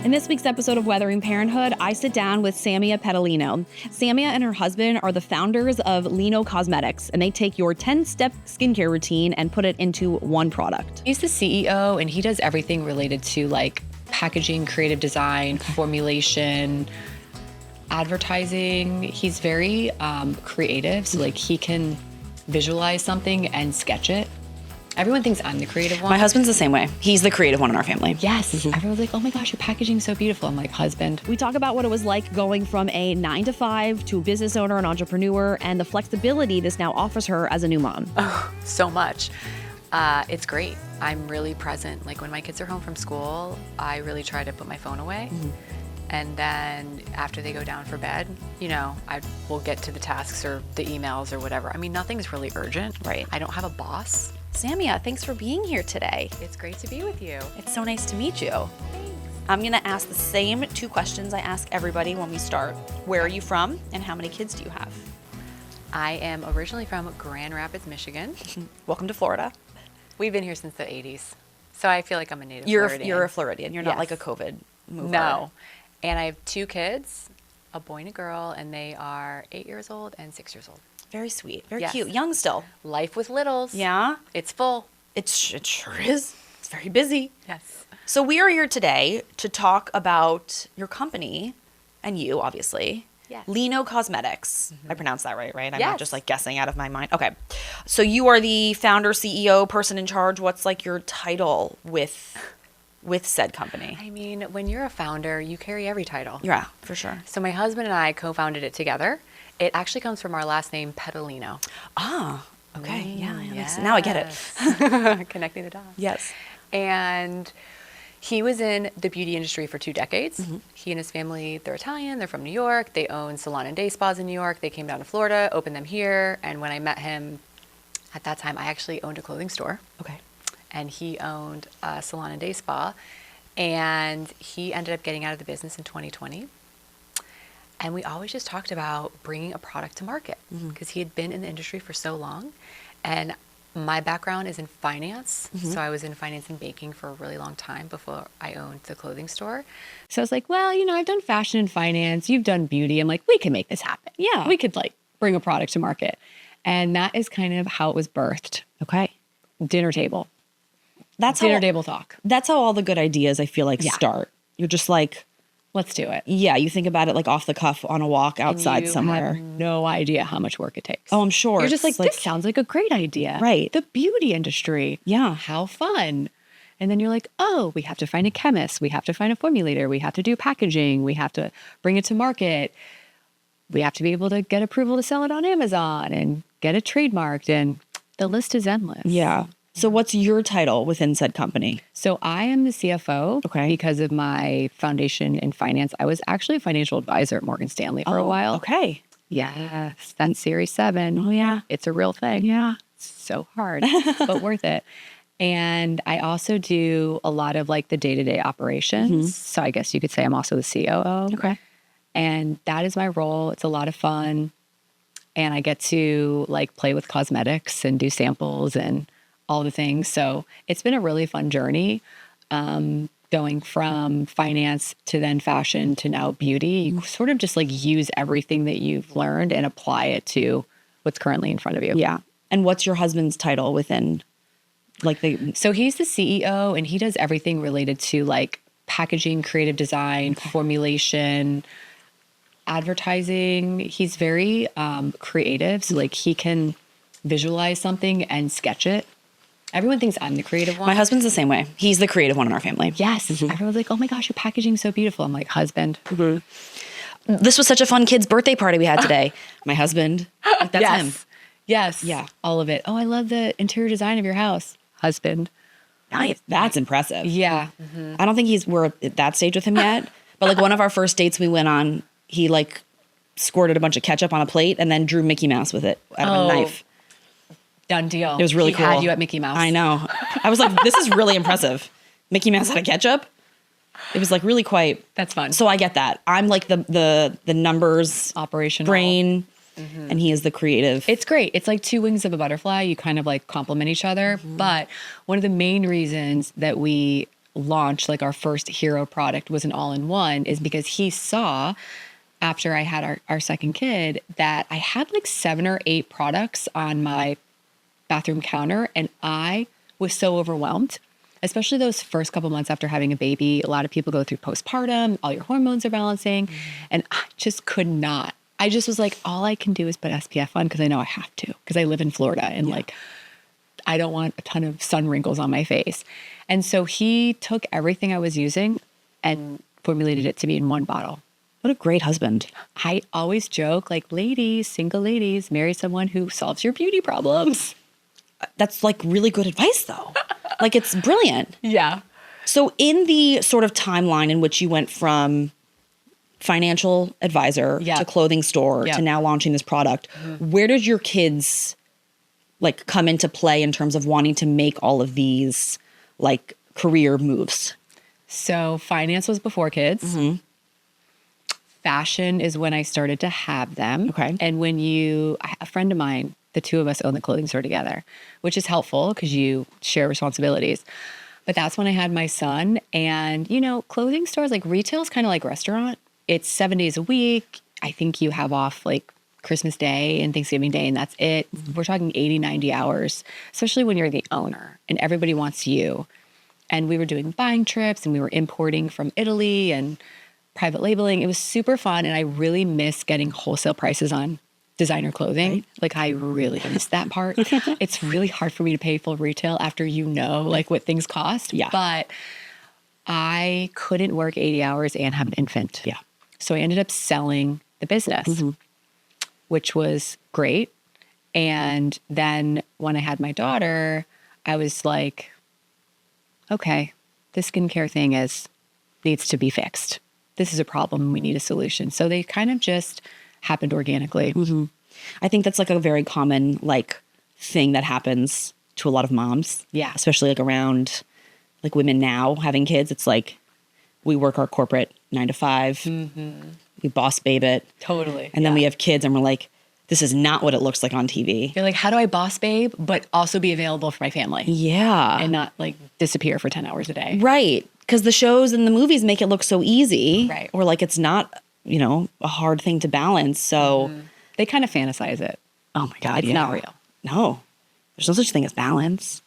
In this week's episode of Weathering Parenthood, I sit down with Samia Pedalino. Samia and her husband are the founders of Lino Cosmetics, and they take your 10-step skincare routine and put it into one product. He's the CEO, and he does everything related to like packaging, creative design, formulation, advertising. He's very creative, so like he can visualize something and sketch it. Everyone thinks I'm the creative one. My husband's the same way. He's the creative one in our family. Yes. Everyone's like, oh my gosh, your packaging's so beautiful. I'm like, husband. We talk about what it was like going from a 9-to-5 to a business owner and entrepreneur and the flexibility this now offers her as a new mom. Oh, so much. It's great. I'm really present. Like when my kids are home from school, I really try to put my phone away. And then after they go down for bed, you know, I will get to the tasks or the emails or whatever. I mean, nothing's really urgent. Right. I don't have a boss. Samia, thanks for being here today. It's great to be with you. It's so nice to meet you. Thanks. I'm gonna ask the same 2 questions I ask everybody when we start. Where are you from and how many kids do you have? I am originally from Grand Rapids, Michigan. Welcome to Florida. We've been here since the 80s. So I feel like I'm a native You're Floridian. a Floridian. You're not Yes. like a COVID mover. No. And I have 2 kids, a boy and a girl, and they are 8 years old and 6 years old. Very sweet. Very Yes. cute. Young still. Life with littles. Yeah. It's full. It sure is. It's very busy. Yes. So we are here today to talk about your company and you, obviously. Yes. Lino Cosmetics. I pronounced that right? I'm not Yes. just like guessing out of my mind. Okay. So you are the founder, CEO, person in charge. What's like your title with said company? I mean, when you're a founder, you carry every title. Yeah, for sure. So my husband and I co-founded it together. It actually comes from our last name, Pedalino. Ah, okay. Yeah, Yes. now I get it. Connecting the dots. Yes. And he was in the beauty industry for 2 decades. He and his family, they're Italian, they're from New York. They own salon and day spas in New York. They came down to Florida, opened them here. And when I met him, at that time, I actually owned a clothing store. Okay. And he owned a salon and day spa. And he ended up getting out of the business in 2020. And we always just talked about bringing a product to market because he had been in the industry for so long. And my background is in finance. So I was in finance and banking for a really long time before I owned the clothing store. So I was like, well, you know, I've done fashion and finance. You've done beauty. I'm like, we can make this happen. Yeah. We could like bring a product to market. And that is kind of how it was birthed. Okay. Dinner table. That's Dinner how, table talk. That's how all the good ideas, I feel like, Yeah. start. You're just like, Let's do it. yeah, you think about it like off the cuff on a walk outside You somewhere. have no idea how much work it takes. Oh, I'm sure. You're just It's like, this sounds like a great idea. Right. The beauty industry. Yeah. How fun. And then you're like, oh, we have to find a chemist. We have to find a formulator. We have to do packaging. We have to bring it to market. We have to be able to get approval to sell it on Amazon and get it trademarked. And the list is endless. Yeah. So what's your title within said company? So I am the CFO Okay. because of my foundation in finance. I was actually a financial advisor at Morgan Stanley for a while. Okay. Yeah. Spent Series 7. Oh, yeah. It's a real thing. Yeah. It's so hard, but worth it. And I also do a lot of like the day-to-day operations. So I guess you could say I'm also the COO. Okay. And that is my role. It's a lot of fun. And I get to like play with cosmetics and do samples and all the things. So it's been a really fun journey, going from finance to then fashion to now beauty. You sort of just like use everything that you've learned and apply it to what's currently in front of you. Yeah. And what's your husband's title within like the... So he's the CEO and he does everything related to like packaging, creative design, formulation, advertising. He's very creative. So like he can visualize something and sketch it. Everyone thinks I'm the creative one. My husband's the same way. He's the creative one in our family. Yes. Everyone's like, oh my gosh, your packaging's so beautiful. I'm like, husband. This was such a fun kid's birthday party we had today. My husband. That's yes. him. Yes. Yeah. All of it. Oh, I love the interior design of your house. Husband. Nice. That's impressive. Yeah. I don't think we're at that stage with him yet. But like one of our first dates we went on, he like squirted a bunch of ketchup on a plate and then drew Mickey Mouse with it out of a knife. Done deal. It was really cool. He had you at Mickey Mouse. I know. I was like, this is really impressive. Mickey Mouse out of ketchup. It was like really quite. That's fun. So I get that. I'm like the numbers Operational brain, and he is the creative. It's great. It's like 2 wings of a butterfly. You kind of like complement each other. But one of the main reasons that we launched like our first hero product was an all-in-one is because he saw after I had our second kid that I had like 7 or 8 products on my bathroom counter, and I was so overwhelmed, especially those first couple months after having a baby. A lot of people go through postpartum, all your hormones are balancing, and I just could not. I just was like, all I can do is put SPF on because I know I have to, because I live in Florida and like I don't want a ton of sun wrinkles on my face. And so he took everything I was using and formulated it to be in one bottle. What a great husband. I always joke, like, ladies, single ladies, marry someone who solves your beauty problems. That's like really good advice, though. Like, it's brilliant. Yeah. So in the sort of timeline in which you went from financial advisor to clothing store to now launching this product, where did your kids like come into play in terms of wanting to make all of these like career moves? So finance was before kids. Fashion is when I started to have them. Okay. And a friend of mine, the two of us own the clothing store together, which is helpful because you share responsibilities. But that's when I had my son. And, you know, clothing stores, like retail is kind of like restaurant. It's 7 days a week. I think you have off like Christmas Day and Thanksgiving Day, and that's it. We're talking 80, 90 hours, especially when you're the owner and everybody wants you. And we were doing buying trips and we were importing from Italy and private labeling. It was super fun. And I really miss getting wholesale prices on designer clothing. Right. Like I really miss that part. It's really hard for me to pay full retail after you know like what things cost. Yeah. But I couldn't work 80 hours and have an infant. Yeah. So I ended up selling the business, which was great. And then when I had my daughter, I was like, okay, the skincare thing needs to be fixed. This is a problem. We need a solution. So they kind of just happened organically. I think that's like a very common like thing that happens to a lot of moms. Yeah. Especially like around like women now having kids. It's like we work our corporate 9 to 5. We boss babe it. Totally. And then we have kids and we're like, this is not what it looks like on TV. You're like, how do I boss babe, but also be available for my family? Yeah. And not like disappear for 10 hours a day. Right. Because the shows and the movies make it look so easy. Right. Or like it's not, you know, a hard thing to balance. So they kind of fantasize it. Oh my God. It's not real. No. There's no such thing as balance.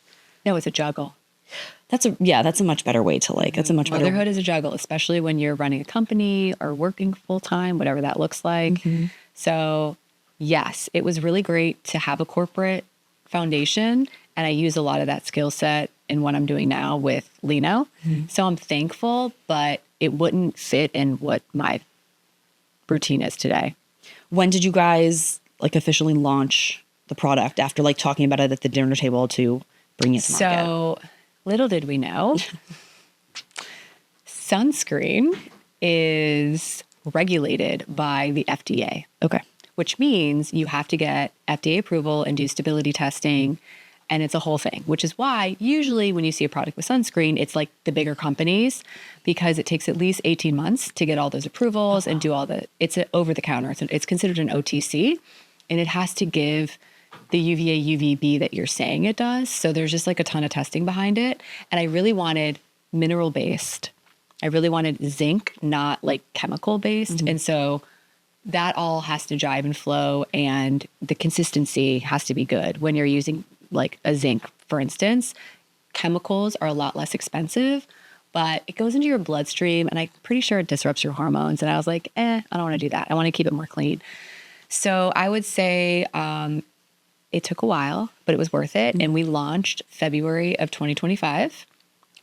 No, it's a juggle. That's a much better way to like, that's a much better. Motherhood is a juggle, especially when you're running a company or working full time, whatever that looks like. So yes, it was really great to have a corporate foundation. And I use a lot of that skill set in what I'm doing now with Lino. So I'm thankful, but it wouldn't fit in what my routine is today. When did you guys like officially launch the product after like talking about it at the dinner table to bring it to market? So little did we know, sunscreen is regulated by the FDA. Okay. Which means you have to get FDA approval and do stability testing. And it's a whole thing, which is why usually when you see a product with sunscreen, it's like the bigger companies because it takes at least 18 months to get all those approvals and do it's over the counter. It's considered an OTC and it has to give the UVA, UVB that you're saying it does. So there's just like a ton of testing behind it. And I really wanted mineral based. I really wanted zinc, not like chemical based. And so that all has to jive and flow and the consistency has to be good. When you're using like a zinc, for instance, chemicals are a lot less expensive, but it goes into your bloodstream and I'm pretty sure it disrupts your hormones. And I was like, I don't want to do that. I want to keep it more clean. So I would say it took a while, but it was worth it. And we launched February of 2025.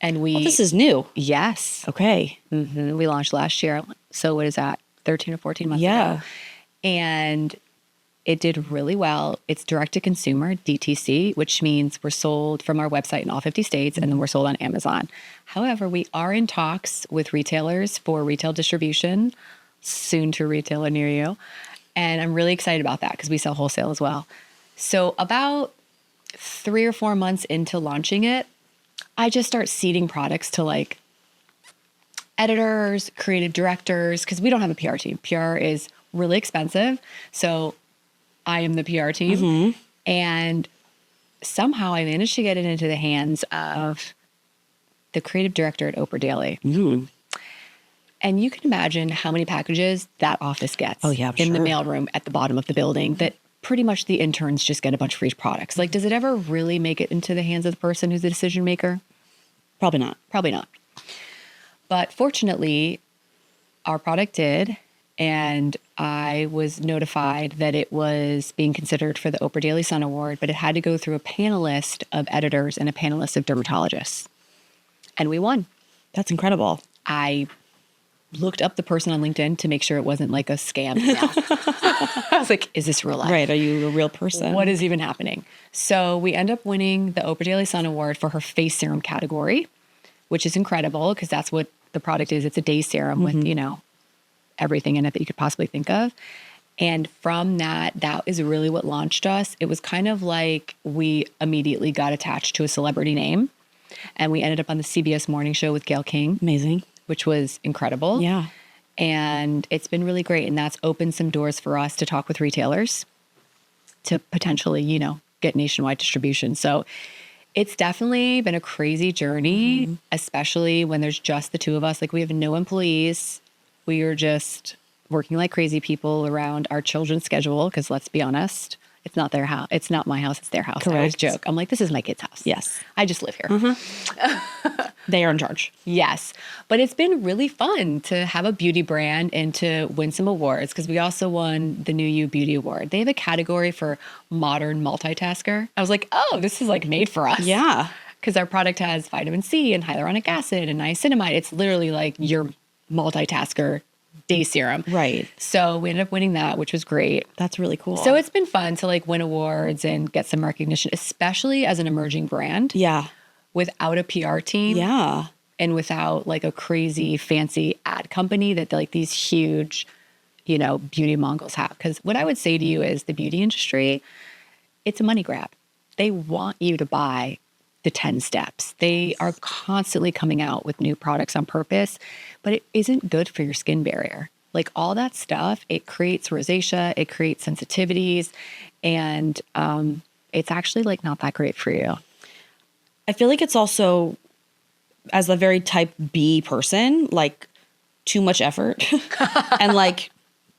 And this is new. Yes. Okay. We launched last year. So what is that? 13 or 14 months ago. And it did really well. It's direct to consumer, DTC, which means we're sold from our website in all 50 states and then we're sold on Amazon. However, we are in talks with retailers for retail distribution, soon to a retailer near you. And I'm really excited about that because we sell wholesale as well. So about 3 or 4 months into launching it, I just start seeding products to like editors, creative directors, because we don't have a PR team. PR is really expensive. So I am the PR team. And somehow I managed to get it into the hands of the creative director at Oprah Daily. Mm. And you can imagine how many packages that office gets in the mailroom at the bottom of the building that pretty much the interns just get a bunch of free products. Like, does it ever really make it into the hands of the person who's the decision maker? Probably not. Probably not. But fortunately, our product did. And I was notified that it was being considered for the Oprah Daily Sun Award, but it had to go through a panelist of editors and a panelist of dermatologists. And we won. That's incredible. I looked up the person on LinkedIn to make sure it wasn't like a scam email. I was like, is this real life? Right. Are you a real person? What is even happening? So we end up winning the Oprah Daily Sun Award for her face serum category, which is incredible because that's what the product is. It's a day serum with, you know, everything in it that you could possibly think of. And from that is really what launched us. It was kind of like we immediately got attached to a celebrity name. And we ended up on the CBS Morning Show with Gayle King. Amazing. Which was incredible. Yeah. And it's been really great. And that's opened some doors for us to talk with retailers to potentially, you know, get nationwide distribution. So it's definitely been a crazy journey, especially when there's just the two of us. Like, we have no employees. We are just working like crazy people around our children's schedule. Because let's be honest, it's not their house. It's not my house. It's their house. Correct. I always joke. I'm like, this is my kid's house. Yes. I just live here. They are in charge. Yes. But it's been really fun to have a beauty brand and to win some awards, because we also won the New You Beauty Award. They have a category for modern multitasker. I was like, oh, this is like made for us. Yeah. Because our product has vitamin C and hyaluronic acid and niacinamide. It's literally like your multitasker day serum. Right. So we ended up winning that, which was great. That's really cool. So it's been fun to like win awards and get some recognition, especially as an emerging brand. Yeah. Without a PR team. Yeah. And without like a crazy fancy ad company that like these huge, you know, beauty mongols have. Because what I would say to you is the beauty industry, it's a money grab. They want you to buy the 10 steps. They are constantly coming out with new products on purpose, but it isn't good for your skin barrier. Like all that stuff, it creates rosacea, it creates sensitivities, and it's actually like not that great for you. I feel like it's also, as a very type B person, like too much effort and like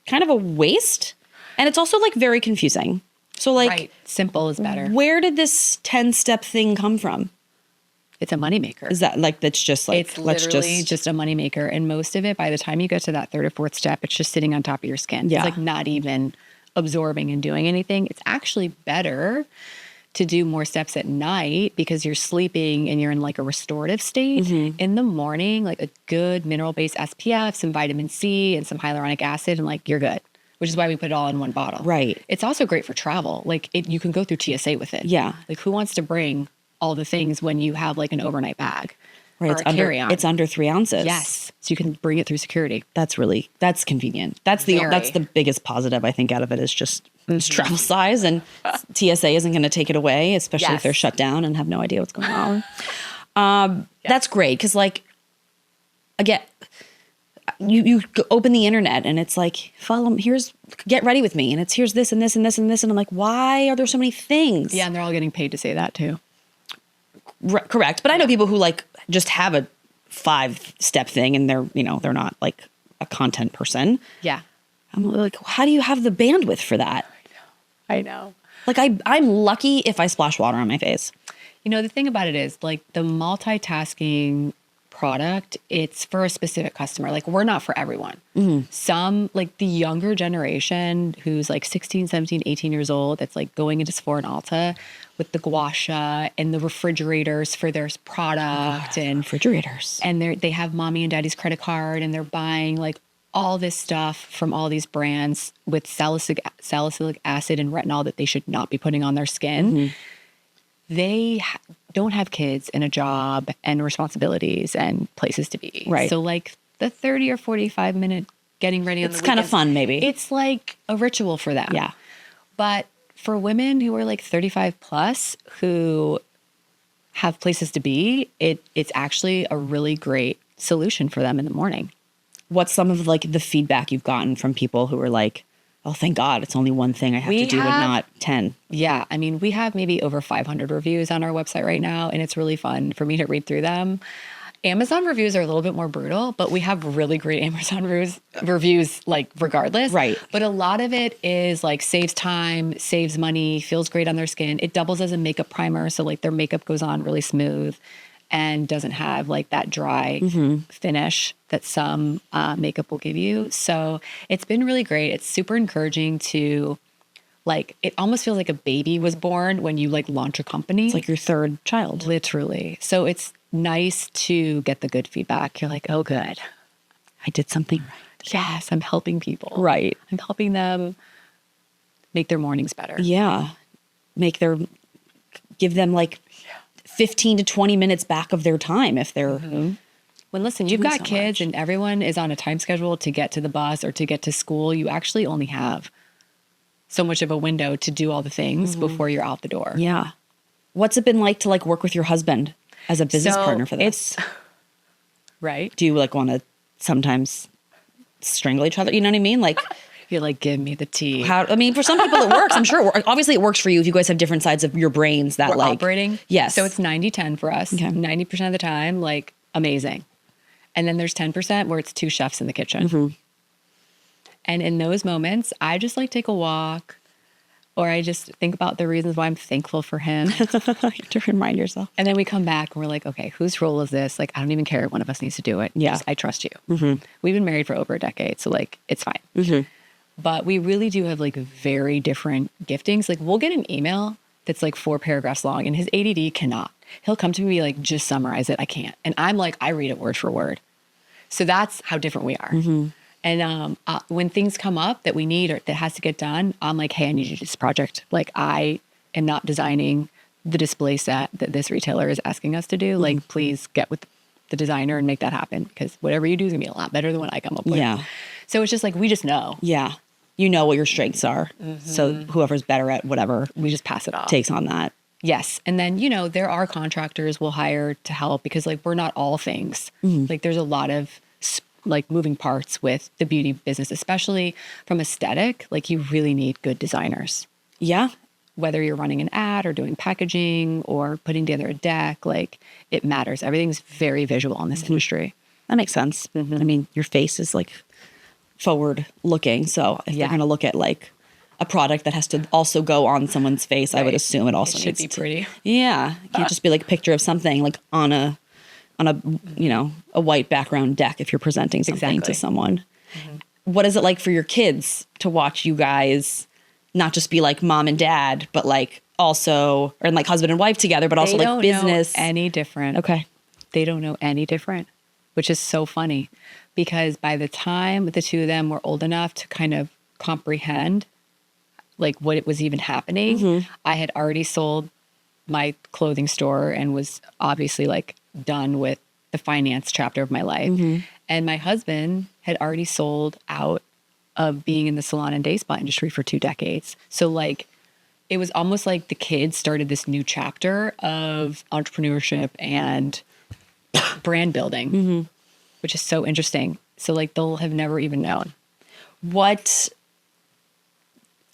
kind of a waste. And it's also like very confusing. So like, Right. Simple is better. Where did this 10-step thing come from? It's a moneymaker. Is that like, that's just like, It's literally just a moneymaker. And most of it, by the time you get to that third or fourth step, it's just sitting on top of your skin. Yeah. It's like not even absorbing and doing anything. It's actually better to do more steps at night because you're sleeping and you're in like a restorative state. Mm-hmm. In the morning, like a good mineral-based SPF, some vitamin C and some hyaluronic acid, and like you're good, which is why we put it all in one bottle. Right. It's also great for travel. Like you can go through TSA with it. Yeah. Like who wants to bring all the things when you have like an overnight bag? right. Or a carry-on. It's under 3 ounces. Yes. So you can bring it through security. That's convenient. That's the biggest positive I think out of it is just it's travel size, and TSA isn't going to take it away, especially if they're shut down and have no idea what's going on. That's great. Cause like, again, you open the internet and it's like, get ready with me. And it's here's this and this and this and this. And I'm like, why are there so many things? Yeah. And they're all getting paid to say that too. Correct. But I know people who like just have a 5-step thing and they're not like a content person. Yeah. I'm like, how do you have the bandwidth for that? I know. Like I'm lucky if I splash water on my face. You know, the thing about it is like the multitasking product, it's for a specific customer. Like we're not for everyone. Some like the younger generation who's like 16, 17, 18 years old, that's like going into Sephora and Ulta with the gua sha and the refrigerators for their product and Refrigerators. and they have mommy and daddy's credit card and they're buying like all this stuff from all these brands with salicylic acid and retinol that they should not be putting on their skin. They don't have kids and a job and responsibilities and places to be. Right. So like the 30 or 45 minute getting ready on the It's kind of weekends, fun, maybe. it's like a ritual for them. Yeah. But for women who are like 35 plus who have places to be, it's actually a really great solution for them in the morning. What's some of like the feedback you've gotten from people who are like, oh, thank God, it's only one thing I have to do and not 10. Yeah. I mean, we have maybe over 500 reviews on our website right now, and it's really fun for me to read through them. Amazon reviews are a little bit more brutal, but we have really great Amazon reviews like regardless. Right. But a lot of it is like saves time, saves money, feels great on their skin. It doubles as a makeup primer. So like their makeup goes on really smooth and doesn't have like that dry finish that some makeup will give you. So it's been really great. It's super encouraging to like, it almost feels like a baby was born when you like launch a company. It's like your third child. Literally. So it's nice to get the good feedback. You're like, oh, good. I did something right. Yes, I'm helping people. Right. I'm helping them make their mornings better. Yeah. Give them like 15 to 20 minutes back of their time if they're. When listen, you've got kids and everyone is on a time schedule to get to the bus or to get to school. You actually only have so much of a window to do all the things before you're out the door. Yeah. What's it been like to like work with your husband as a business partner for this? Right. Do you like want to sometimes strangle each other? You know what I mean? Like, you're like, give me the tea. I mean, for some people it works. I'm sure. Obviously it works for you if you guys have different sides of your brains that We're like operating. Yes. So it's 90-10 for us. Okay. 90% of the time, like amazing. And then there's 10% where it's two chefs in the kitchen. And in those moments, I just like take a walk or I just think about the reasons why I'm thankful for him. You have to remind yourself. And then we come back and we're like, okay, whose role is this? Like, I don't even care. One of us needs to do it. Yeah. Just, I trust you. We've been married for over a decade. So like, it's fine. But we really do have like very different giftings. Like we'll get an email that's like 4 paragraphs long and his ADD cannot. He'll come to me like, just summarize it. I can't. And I'm like, I read it word for word. So that's how different we are. And when things come up that we need or that has to get done, I'm like, hey, I need you to do this project. Like I am not designing the display set that this retailer is asking us to do. Like, please get with the designer and make that happen because whatever you do is gonna be a lot better than what I come up with. Yeah. So it's just like, we just know. Yeah. You know what your strengths are. So whoever's better at whatever We just pass it off. takes on that. Yes. And then, you know, there are contractors we'll hire to help because like, we're not all things. Like there's a lot of like moving parts with the beauty business, especially from aesthetic. Like you really need good designers. Yeah. Whether you're running an ad or doing packaging or putting together a deck, like it matters. Everything's very visual in this industry. That makes sense. I mean, your face is like forward looking. So if they're going to look at like a product that has to also go on someone's face, I would assume it also should needs be to pretty. Yeah. It can't just be like a picture of something like on a, you know, a white background deck if you're presenting something to someone. What is it like for your kids to watch you guys not just be like mom and dad, but like also, or like husband and wife together, but also like business? Know any different. Okay. They don't know any different, which is so funny because by the time the two of them were old enough to kind of comprehend like what it was even happening, I had already sold my clothing store and was obviously like done with the finance chapter of my life. And my husband had already sold out of being in the salon and day spa industry for 2 decades. So like, it was almost like the kids started this new chapter of entrepreneurship and brand building, which is so interesting. So like, they'll have never even known. What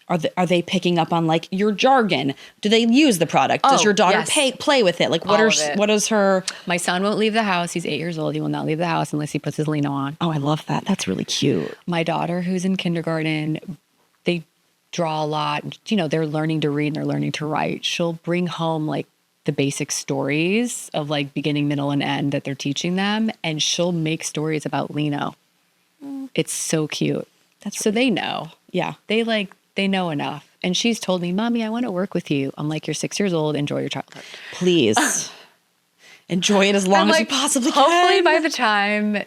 are they picking up on like your jargon? Do they use the product? Does your daughter play with it? Like what is her? My son won't leave the house. He's 8 years old. He will not leave the house unless he puts his Lino on. Oh, I love that. That's really cute. My daughter, who's in kindergarten, they draw a lot. You know, they're learning to read and they're learning to write. She'll bring home like the basic stories of like beginning, middle, and end that they're teaching them. And she'll make stories about Lino. It's so cute. So they know. Yeah. They know enough. And she's told me, Mommy, I want to work with you. I'm like, you're 6 years old. Enjoy your childhood. Please. Enjoy it as long as you possibly can. Hopefully by the time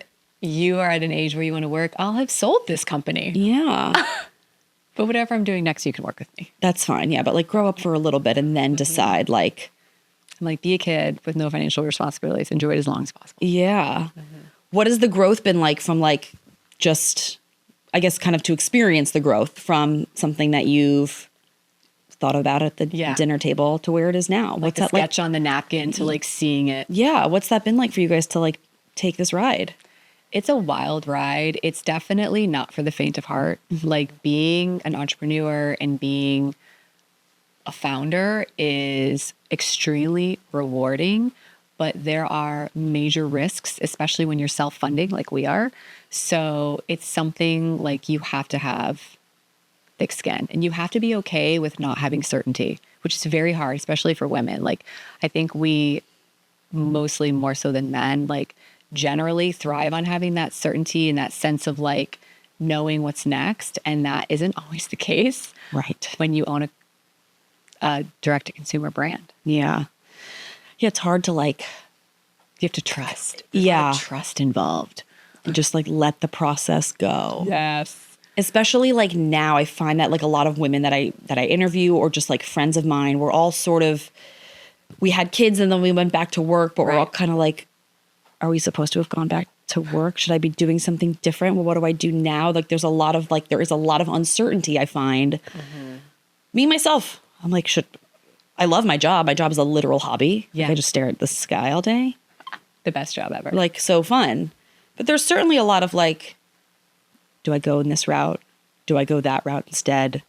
you are at an age where you want to work, I'll have sold this company. Yeah. But whatever I'm doing next, you can work with me. That's fine. Yeah. But like grow up for a little bit and then decide like. I'm like, be a kid with no financial responsibilities. Enjoy it as long as possible. Yeah. What has the growth been like from like just, I guess, kind of to experience the growth from something that you've thought about at the dinner table to where it is now? Like What's the that sketch on the napkin to like seeing it. Yeah. What's that been like for you guys to like take this ride? It's a wild ride. It's definitely not for the faint of heart. Like being an entrepreneur and being a founder is extremely rewarding, but there are major risks, especially when you're self-funding like we are. So it's something like you have to have thick skin and you have to be okay with not having certainty, which is very hard, especially for women. Like I think we mostly more so than men, like generally thrive on having that certainty and that sense of like knowing what's next. And that isn't always the case. Right. When you own a direct-to-consumer brand. Yeah. Yeah, it's hard to like... You have to trust. There's a lot of trust involved. And just like let the process go. Yes. Especially like now I find that like a lot of women that I interview or just like friends of mine, we're all sort of... We had kids and then we went back to work, but we're all kind of like, are we supposed to have gone back to work? Should I be doing something different? Well, what do I do now? Like there is a lot of uncertainty I find. Mm-hmm. Me, myself, I'm like, I love my job. My job is a literal hobby. Yeah. Like, I just stare at the sky all day. The best job ever. Like so fun. But there's certainly a lot of like, do I go in this route? Do I go that route instead?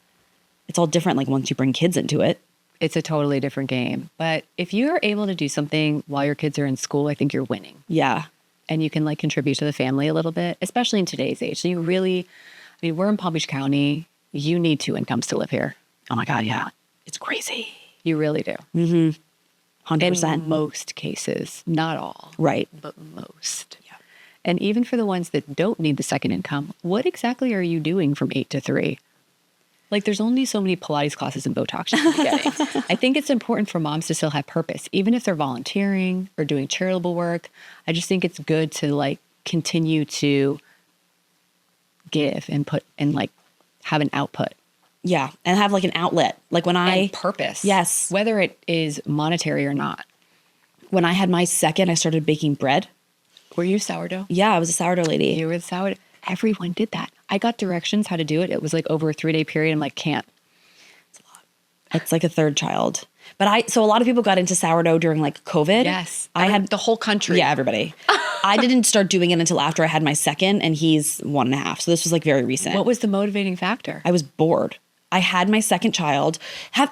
It's all different like once you bring kids into it. It's a totally different game. But if you're able to do something while your kids are in school, I think you're winning. Yeah. And you can like contribute to the family a little bit, especially in today's age. So you really, I mean, we're in Palm Beach County. You need 2 incomes to live here. Oh my God, yeah. It's crazy. You really do. Mm-hmm. 100%. In most cases, not all. Right. But most. Yeah. And even for the ones that don't need the second income, what exactly are you doing from 8 to 3? Like there's only so many Pilates classes and Botox you can be getting. I think it's important for moms to still have purpose, even if they're volunteering or doing charitable work. I just think it's good to like continue to give and put and like have an output. Yeah. And have like an outlet. Like when And purpose. Yes. Whether it is monetary or not. When I had my second, I started baking bread. Were you sourdough? Yeah, I was a sourdough lady. You were the sourdough. Everyone did that. I got directions how to do it. It was like over a 3-day period. I'm like, can't. It's a lot. It's like a third child. But so a lot of people got into sourdough during like COVID. Yes. I had the whole country. Yeah, everybody. I didn't start doing it until after I had my second and he's 1.5. So this was like very recent. What was the motivating factor? I was bored. I had my second child.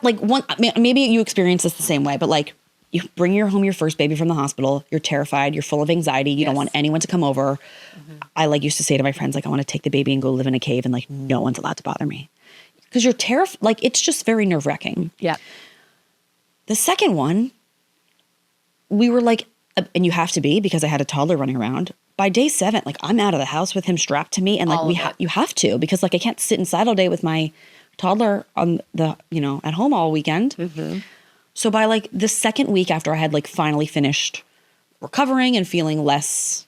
Maybe you experience this the same way, but like you bring your first baby from the hospital. You're terrified. You're full of anxiety. You don't want anyone to come over. Mm-hmm. I like used to say to my friends, like, I want to take the baby and go live in a cave and like no one's allowed to bother me. Because you're terrified. Like it's just very nerve-wracking. Yeah. The second one, we were like, and you have to be because I had a toddler running around. By day 7, like I'm out of the house with him strapped to me. And like you have to, because like I can't sit inside all day with my toddler on the, at home all weekend. Mm-hmm. So by like the second week after I had like finally finished recovering and feeling less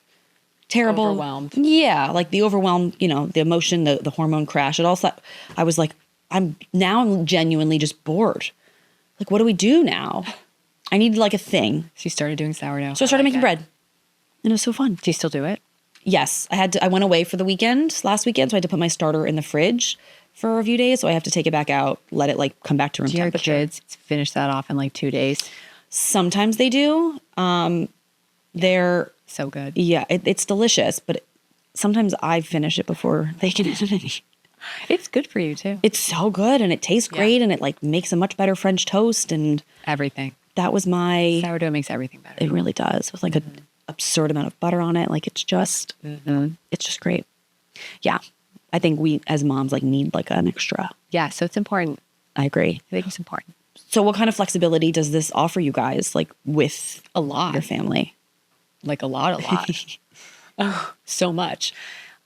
terrible. Overwhelmed. Yeah. Like the overwhelm, the emotion, the hormone crash. It also, I was like, I'm genuinely just bored. Like, what do we do now? I need like a thing. She started doing sourdough. So I started making bread. And it was so fun. Do you still do it? Yes. I went away for the last weekend. So I had to put my starter in the fridge for a few days. So I have to take it back out, let it like come back to room temperature. Your kids finish that off in like 2 days? Sometimes they do. They're so good. Yeah, it's delicious, but sometimes I finish it before they can eat it. It's good for you too. It's so good and it tastes great and it like makes a much better French toast and everything. That was my sourdough makes everything better. It really does. With like an absurd amount of butter on it. Like it's just great. Yeah. I think we as moms like need like an extra. Yeah, so it's important. I agree. I think it's important. So what kind of flexibility does this offer you guys like with a lot your family? Like a lot. Oh, so much.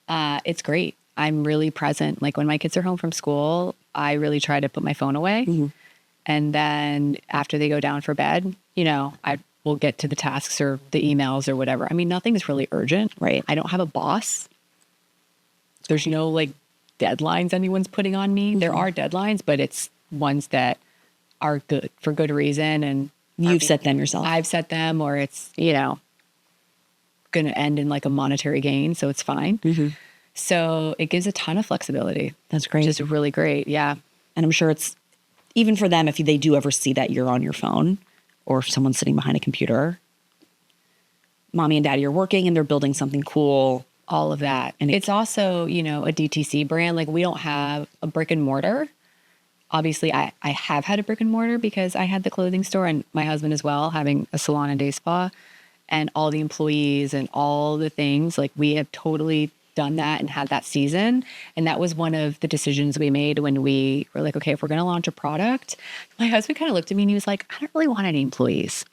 It's great. I'm really present. Like when my kids are home from school, I really try to put my phone away. Mm-hmm. And then after they go down for bed, I will get to the tasks or the emails or whatever. I mean, nothing is really urgent. Right. I don't have a boss. There's no like deadlines anyone's putting on me. Mm-hmm. There are deadlines, but it's ones that are good for good reason. And you've set them yourself. I've set them, or it's, going to end in like a monetary gain. So it's fine. Mm-hmm. So it gives a ton of flexibility. That's great. Which is really great. Yeah. And I'm sure it's even for them, if they do ever see that you're on your phone or if someone's sitting behind a computer, mommy and daddy are working and they're building something cool. All of that. And it's also, a DTC brand. Like we don't have a brick and mortar. obviously I have had a brick and mortar because I had the clothing store, and my husband as well, having a salon and day spa, and all the employees and all the things. Like, we have totally done that and had that season. And that was one of the decisions we made when we were like, okay, if we're going to launch a product. My husband kind of looked at me and he was like, I don't really want any employees.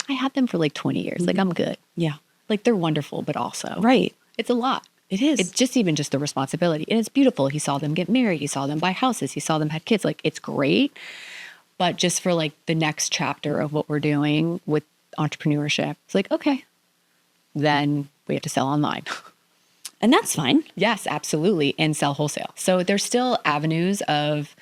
I had them for like 20 years. Like, I'm good. Yeah. Like, they're wonderful, but also Right. it's a lot. It is. It's just even just the responsibility. And it's beautiful. He saw them get married. He saw them buy houses. He saw them have kids. Like, it's great. But just for like the next chapter of what we're doing with entrepreneurship, it's like, okay, then we have to sell online. And that's fine. Yes, absolutely. And sell wholesale. So there's still avenues of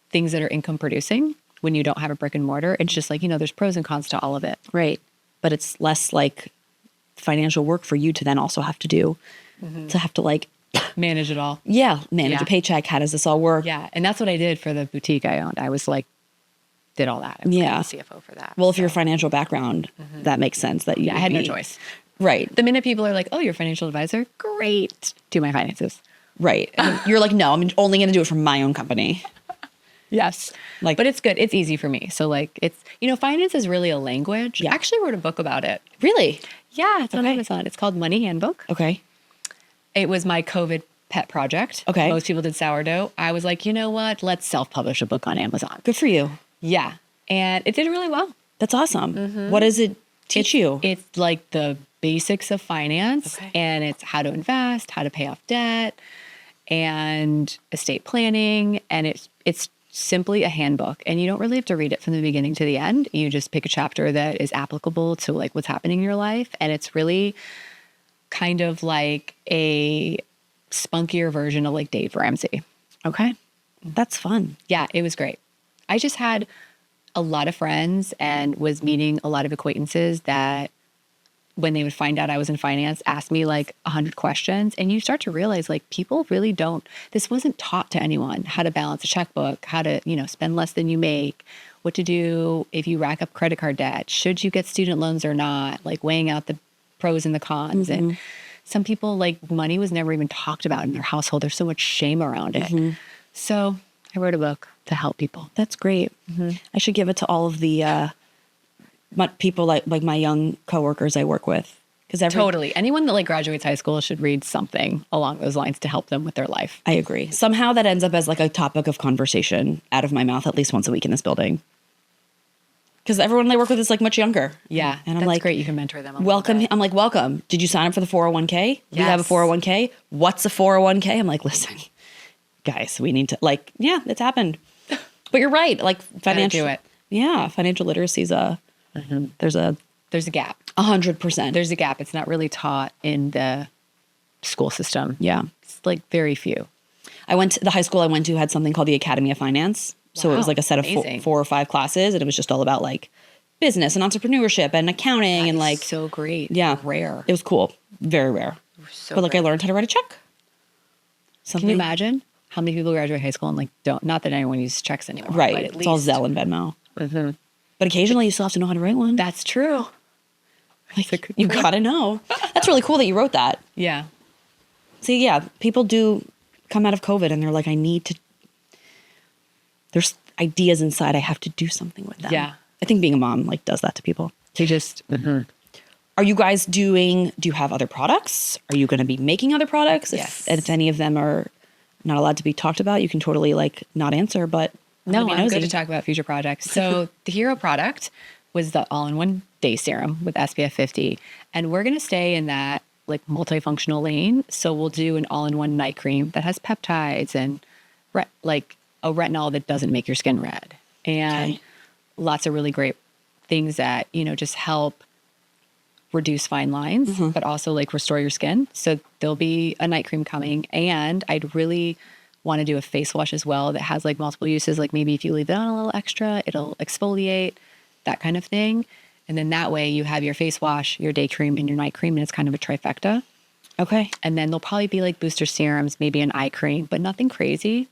things that are income producing when you don't have a brick and mortar. It's just like, there's pros and cons to all of it. Right. But it's less like financial work for you to then also have to do, to have to like manage it all. Manage a paycheck. How does this all work? Yeah. And that's what I did for the boutique I owned. I was like, did all that. I was the CFO for that. Well, if your financial background, that makes sense that you I had no choice. Right. The minute people are like, oh, you're a financial advisor, great. Do my finances. Right. And you're like, no, I'm only going to do it for my own company. Yes. Like, but it's good. It's easy for me. So like, it's, finance is really a language. Yeah. I actually wrote a book about it. Really? Yeah. It's on Amazon. It's called Money Handbook. Okay. It was my COVID pet project. Okay. Most people did sourdough. I was like, you know what? Let's self-publish a book on Amazon. Good for you. Yeah. And it did really well. That's awesome. What does it teach you? It's like the basics of finance, and it's how to invest, how to pay off debt, and estate planning. And it's simply a handbook, and you don't really have to read it from the beginning to the end. You just pick a chapter that is applicable to like what's happening in your life. And it's really kind of like a spunkier version of like Dave Ramsey. Okay. That's fun. Yeah, it was great. I just had a lot of friends and was meeting a lot of acquaintances that when they would find out I was in finance, asked me like 100 questions. And you start to realize like people really don't, this wasn't taught to anyone, how to balance a checkbook, how to, spend less than you make, what to do if you rack up credit card debt, should you get student loans or not, like weighing out the pros and the cons. And some people, like, money was never even talked about in their household. There's so much shame around it. So I wrote a book to help people. That's great. I should give it to all of the people like my young coworkers I work with. Totally. Anyone that like graduates high school should read something along those lines to help them with their life. I agree. Somehow that ends up as like a topic of conversation out of my mouth at least once a week in this building. Because everyone I work with is like much younger. Yeah. And I'm that's like, great. You can mentor them. Welcome. I'm like, welcome. Did you sign up for the 401k? We have a 401k. What's a 401k? I'm like, listen, guys, we need to like, yeah, it's happened. But you're right. Like financial. Do it. Yeah. Financial literacy is there's a gap. 100%. There's a gap. It's not really taught in the school system. Yeah. It's like very few. The high school I went to had something called the Academy of Finance. So it was like a set of 4 or 5 classes, and it was just all about like business and entrepreneurship and accounting and like so great. Yeah. Rare. It was cool. Very rare. But like I learned how to write a check. Can you imagine how many people graduate high school and like don't, not that anyone uses checks anymore. Right. But at it's least all Zelle and Venmo. But occasionally you still have to know how to write one. That's true. Like, you gotta know. That's really cool that you wrote that. Yeah. See, yeah, people do come out of COVID and they're like, there's ideas inside. I have to do something with them. Yeah. I think being a mom like does that to people. They just, Are you guys do you have other products? Are you going to be making other products? Yes. If any of them are not allowed to be talked about, you can totally like not answer, but no, I'm good to talk about future projects. So the hero product was the all-in-one day serum with SPF 50. And we're going to stay in that like multifunctional lane. So we'll do an all-in-one night cream that has peptides and like a retinol that doesn't make your skin red. And lots of really great things that, just help reduce fine lines, but also like restore your skin. So there'll be a night cream coming. And I'd really want to do a face wash as well that has like multiple uses. Like maybe if you leave it on a little extra, it'll exfoliate, that kind of thing. And then that way you have your face wash, your day cream, and your night cream, and it's kind of a trifecta. Okay. And then there'll probably be like booster serums, maybe an eye cream, but nothing crazy.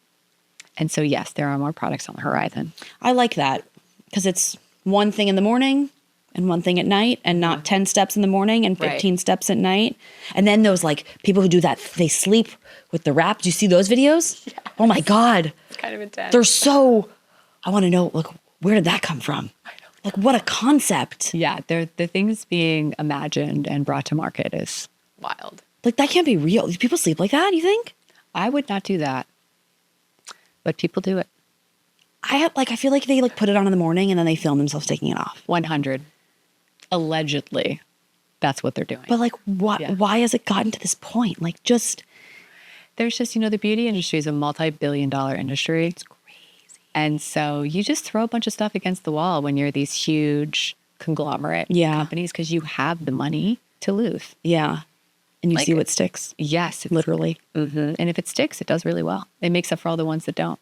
And so, yes, there are more products on the horizon. I like that because it's one thing in the morning and one thing at night, and not 10 steps in the morning and 15 steps at night. And then those like people who do that, they sleep with the wrap. Do you see those videos? Yes. Oh my God. It's kind of intense. They're so, I want to know, like, where did that come from? Like, what a concept. Yeah, the things being imagined and brought to market is wild. Like, that can't be real. Do people sleep like that, you think? I would not do that, but people do it. I feel like they like put it on in the morning and then they film themselves taking it off. 100. Allegedly, that's what they're doing. But like, what? Yeah. Why has it gotten to this point? Like, there's just, the beauty industry is a multi-billion-dollar industry. It's crazy. And so you just throw a bunch of stuff against the wall when you're these huge conglomerate companies because you have the money to lose. Yeah. And you see what sticks. Yes. Literally. Mm-hmm. And if it sticks, it does really well. It makes up for all the ones that don't.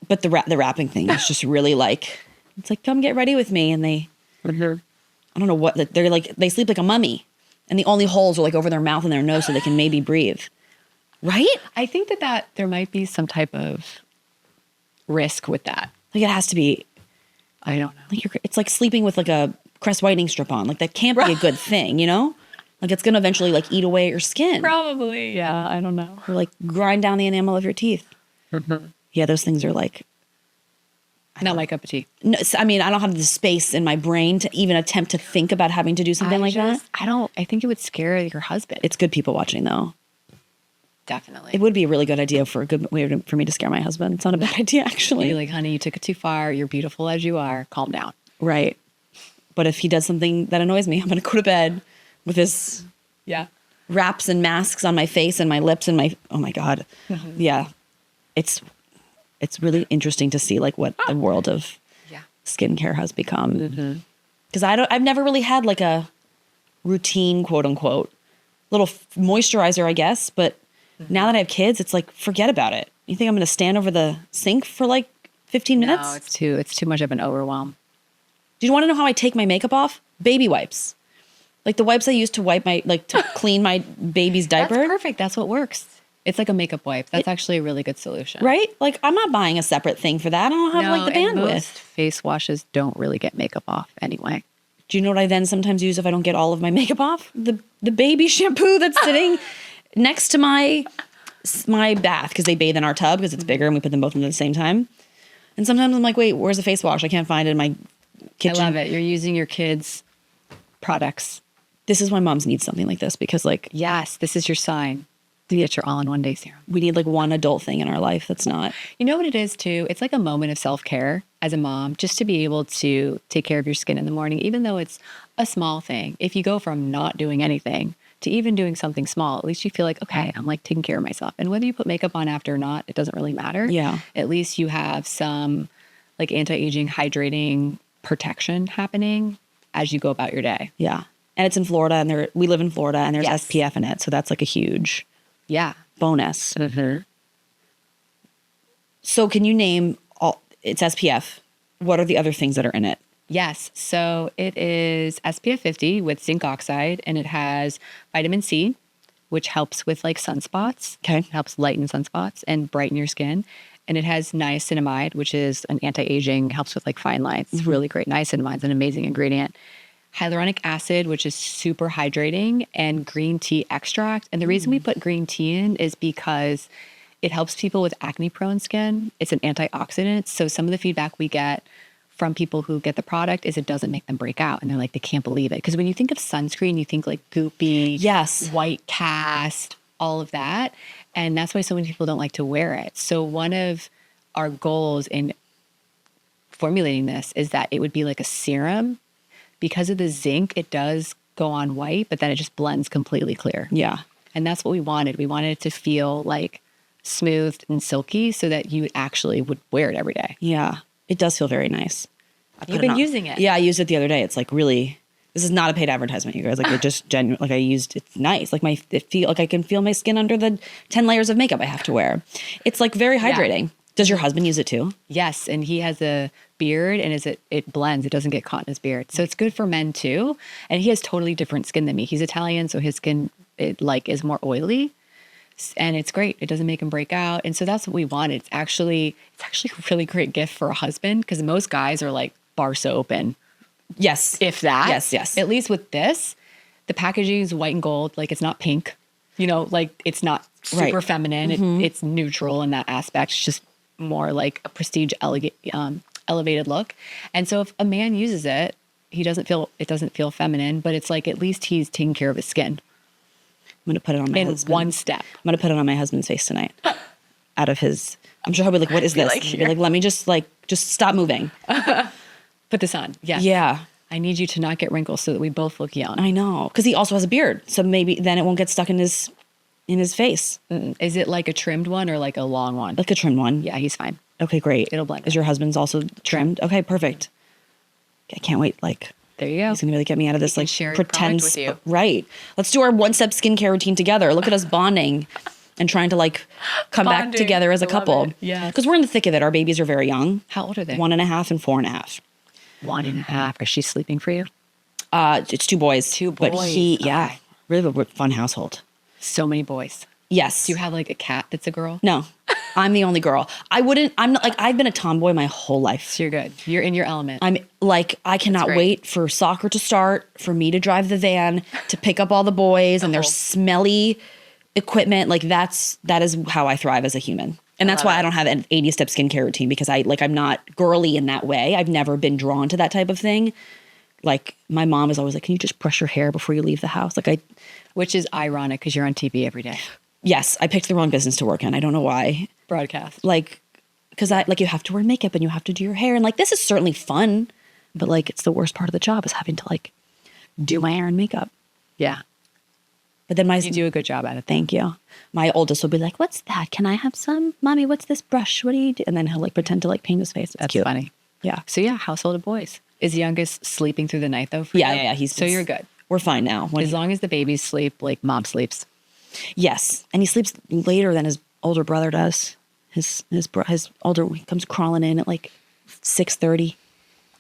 But the wrapping thing is just really like, it's like, come get ready with me. And they, I don't know what, they're like, they sleep like a mummy. And the only holes are like over their mouth and their nose so they can maybe breathe. Right? I think that there might be some type of risk with that. Like it has to be, I don't know. Like it's like sleeping with like a Crest Whiting strip on. Like that can't be a good thing, Like it's going to eventually like eat away at your skin. Probably. Yeah. I don't know. Or like grind down the enamel of your teeth. Yeah. Those things are like. Not my cup of tea. No, I mean, I don't have the space in my brain to even attempt to think about having to do something that. I think it would scare your husband. It's good people watching though. Definitely. It would be a really good idea for a good way for me to scare my husband. It's not a bad idea actually. Be like, honey, you took it too far. You're beautiful as you are. Calm down. Right. But if he does something that annoys me, I'm going to go to bed with his wraps and masks on my face and my lips and oh my God. Mm-hmm. Yeah. It's really interesting to see like what the world of skincare has become. Because I've never really had like a routine, quote unquote, little moisturizer, I guess. But now that I have kids, it's like, forget about it. You think I'm going to stand over the sink for like 15 minutes? No, it's too much of an overwhelm. Do you want to know how I take my makeup off? Baby wipes. Like the wipes I use to wipe to clean my baby's diaper. That's perfect. That's what works. It's like a makeup wipe. That's actually a really good solution. Right? Like I'm not buying a separate thing for that. I don't have like the bandwidth. Most face washes don't really get makeup off anyway. Do you know what I then sometimes use if I don't get all of my makeup off? The baby shampoo that's sitting next to my bath because they bathe in our tub because it's bigger and we put them both in at the same time. And sometimes I'm like, wait, where's the face wash? I can't find it in my kitchen. I love it. You're using your kids' products. This is why moms need something like this because like, yes, this is your sign to get your all-in-one day serum. We need like one adult thing in our life that's not. You know what it is too? It's like a moment of self-care as a mom, just to be able to take care of your skin in the morning, even though it's a small thing. If you go from not doing anything to even doing something small, at least you feel like, okay, I'm like taking care of myself. And whether you put makeup on after or not, it doesn't really matter. Yeah. At least you have some like anti-aging, hydrating protection happening as you go about your day. Yeah. And it's in Florida and we live in Florida and there's SPF in it. So that's like a huge bonus. Mm-hmm. So can you name it's SPF. What are the other things that are in it? Yes. So it is SPF 50 with zinc oxide and it has vitamin C, which helps with like sunspots. Okay. It helps lighten sunspots and brighten your skin. And it has niacinamide, which is an anti-aging, helps with like fine lines. It's really great. Niacinamide is an amazing ingredient. Hyaluronic acid, which is super hydrating, and green tea extract. And the reason we put green tea in is because it helps people with acne-prone skin. It's an antioxidant. So some of the feedback we get from people who get the product is it doesn't make them break out. And they're like, they can't believe it. Because when you think of sunscreen, you think like goopy, white cast, all of that. And that's why so many people don't like to wear it. So one of our goals in formulating this is that it would be like a serum. Because of the zinc, it does go on white, but then it just blends completely clear. Yeah. And that's what we wanted. We wanted it to feel like smooth and silky so that you actually would wear it every day. Yeah. It does feel very nice. You've been using it. Yeah, I used it the other day. It's like really, this is not a paid advertisement, you guys. Like it just like I used, it's nice. Like I can feel my skin under the 10 layers of makeup I have to wear. It's like very hydrating. Yeah. Does your husband use it too? Yes, and he has a beard, and it blends. It doesn't get caught in his beard, so it's good for men too. And he has totally different skin than me. He's Italian, so his skin is more oily, and it's great. It doesn't make him break out, and so that's what we wanted. It's actually a really great gift for a husband because most guys are like bar soap and Yes. If that. Yes, yes. At least with this, the packaging is white and gold. Like it's not pink. You know, like it's not super Right. feminine. It's neutral in that aspect. It's just more like a prestige, elevated look. And so if a man uses it, it doesn't feel feminine, but it's like at least he's taking care of his skin. I'm going to put it on my In husband. one step. I'm going to put it on my husband's face tonight. Out of his, I'm sure he'll be like, what is this? like, He'll be like, let me just stop moving. Put this on. Yes. Yeah. I need you to not get wrinkles so that we both look young. I know. Because he also has a beard. So maybe then it won't get stuck in his face. Is it like a trimmed one or like a long one? Like a trimmed one. Yeah, he's fine. Okay, great. It'll blend Is in. your husband's also trimmed? Okay, perfect. I can't wait. Like, There you go. he's gonna really get me out of this can like share a pretend product with you. Right. Let's do our one-step skincare routine together. Look at us bonding and trying to like come back Bonding. together as a I love couple. it. Yes. Because we're in the thick of it. Our babies are very young. How old are they? 1.5 and 4.5. 1.5. Is she sleeping for you? It's 2 boys. 2 But boys. yeah, really a fun household. So many boys. Yes. Do you have like a cat that's a girl? No, I'm the only girl. I'm not like, I've been a tomboy my whole life. So you're good. You're in your element. I'm like, I cannot great. wait for soccer to start, for me to drive the van, to pick up all the boys and their smelly equipment. Like that is how I thrive as a human. And that's why I don't have an 80-step skincare routine, because I'm not girly in that way. I've never been drawn to that type of thing. Like my mom is always like, can you just brush your hair before you leave the house? Which is ironic because you're on TV every day. Yes, I picked the wrong business to work in. I don't know why. Broadcast. Like, because you have to wear makeup and you have to do your hair. And like, this is certainly fun, but like, it's the worst part of the job is having to like do my hair and makeup. Yeah. But then You do a good job at it. thank you. My oldest will be like, what's that? Can I have some? Mommy, what's this brush? What do you do? And then he'll like pretend to like paint his face. It's That's cute. funny. Yeah. So yeah, household of boys. Is the youngest sleeping through the night though? For Yeah, you? yeah. So you're good. We're fine now. As long as the babies sleep, like mom sleeps. Yes. And he sleeps later than his older brother does. His older, he comes crawling in at like 6:30.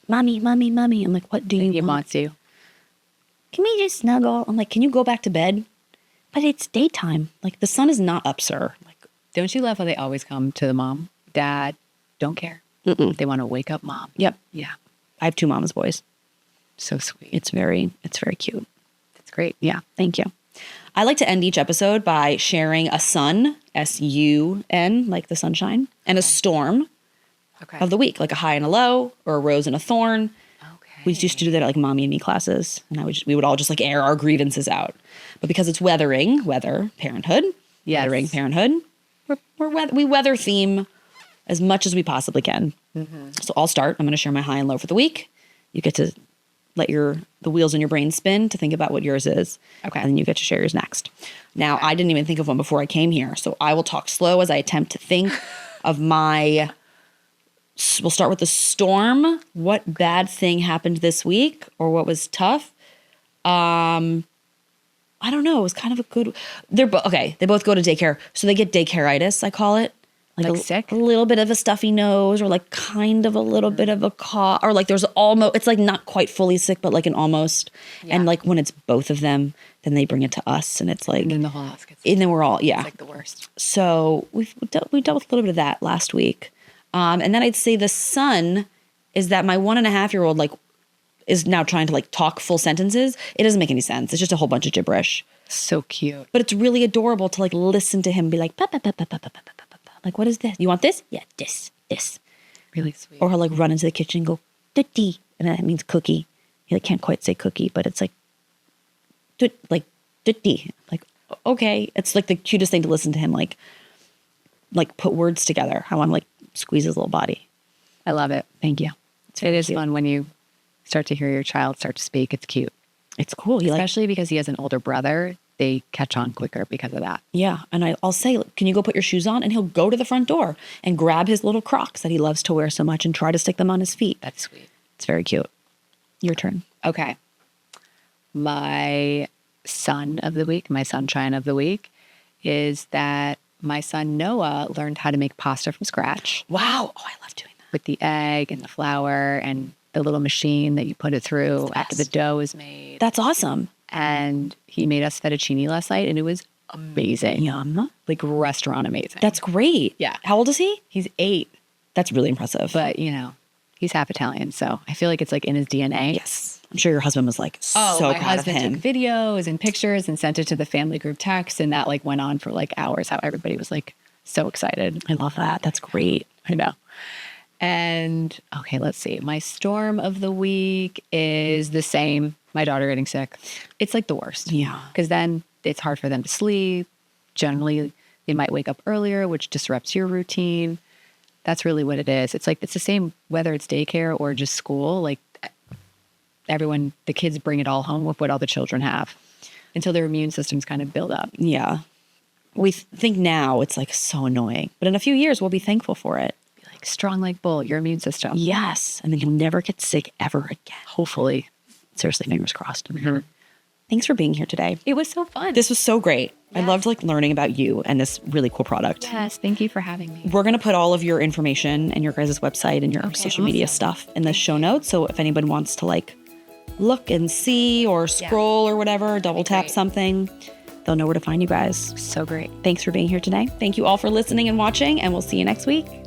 Mommy. I'm like, what do you He want? wants you. Can we just snuggle? I'm like, can you go back to bed? But it's daytime. Like the sun is not up, sir. Like, Don't you love how they always come to the mom? Dad, don't care. They want to wake up mom. yep. Yeah. I have 2 mama's boys. So sweet. It's very cute. It's great. Yeah. Thank you. I like to end each episode by sharing a sun, S-U-N, like the sunshine, and a storm Okay. of the week, like a high and a low or a rose and a thorn. Okay. We used to do that at like mommy and me classes, and we would all just like air our grievances out. But because it's parenthood, Yes. weathering parenthood, we weather theme as much as we possibly can. So I'll start. I'm going to share my high and low for the week. You get to let the wheels in your brain spin to think about what yours is. Okay. And then you get to share yours next. Now, I didn't even think of one before I came here, so I will talk slow as I attempt to think of my. We'll start with the storm. What bad thing happened this week, or what was tough? I don't know. It was kind of a good. They're okay. They both go to daycare, so they get daycareitis. I call it Like sick? a little bit of a stuffy nose, or like kind of a little bit of a cough, or like there's almost. It's like not quite fully sick, but like an almost. Yeah. And like when it's both of them, then they bring it to us, and it's like, And then the whole house gets and then we're all It's like the worst. So we dealt with a little bit of that last week. And then I'd say the sun is that my 1.5-year-old like is now trying to like talk full sentences. It doesn't make any sense. It's just a whole bunch of gibberish. So cute. But it's really adorable to like listen to him be like, "Pa, pa, pa, pa, pa, pa, pa, pa, pa, pa." Like, what is this? You want this? Yeah, this. Really sweet. Or he'll like run into the kitchen and go, "Tutti," and that means cookie. He like can't quite say cookie, but it's like, tutti. Like, okay. It's like the cutest thing to listen to him like put words together. I want to like squeeze his little body. I love it. Thank you. It is fun when you start to hear your child start to speak. It's cute. It's cool. He like, Especially because he has an older brother. They catch on quicker because of that. yeah. And I'll say, can you go put your shoes on? And he'll go to the front door and grab his little Crocs that he loves to wear so much and try to stick them on his feet. That's sweet. It's very cute. Your turn. Okay. My son of the week, my sunshine of the week, is that my son Noah learned how to make pasta from scratch Wow. Oh, I love doing that. with the egg and the flour and the little machine that you put it through after the dough is made. That's awesome. And he made us fettuccine last night and it was amazing. Yum. Like restaurant amazing. That's great. Yeah. How old is he? He's 8, That's really impressive. but you know, He's half Italian, so I feel like it's like in his DNA. Yes. I'm sure your husband was like so my proud of husband him. took videos and pictures and sent it to the family group text, and that like went on for like hours. How everybody was like so excited. I love that. That's great. I know. And okay, let's see. My storm of the week is the same. My daughter getting sick. It's like the worst. Yeah. Because then it's hard for them to sleep. Generally, they might wake up earlier, which disrupts your routine. That's really what it is. It's like, it's the same whether it's daycare or just school. Like everyone, the kids bring it all home with what all the children have until their immune systems kind of build up. Yeah. We think now it's like so annoying, but in a few years, we'll be thankful for it. Be like strong like bull, your immune system. Yes. And then you'll never get sick ever again. Hopefully. Seriously, fingers crossed. Thanks for being here today. It was so fun. This was so great. Yes. I loved like learning about you and this really cool product. Yes, thank you for having me. We're going to put all of your information and your guys' website and your social media stuff in the show notes. So if anyone wants to like look and see or scroll or whatever, double tap something, they'll know where to find you guys. So great. Thanks for being here today. Thank you all for listening and watching, and we'll see you next week.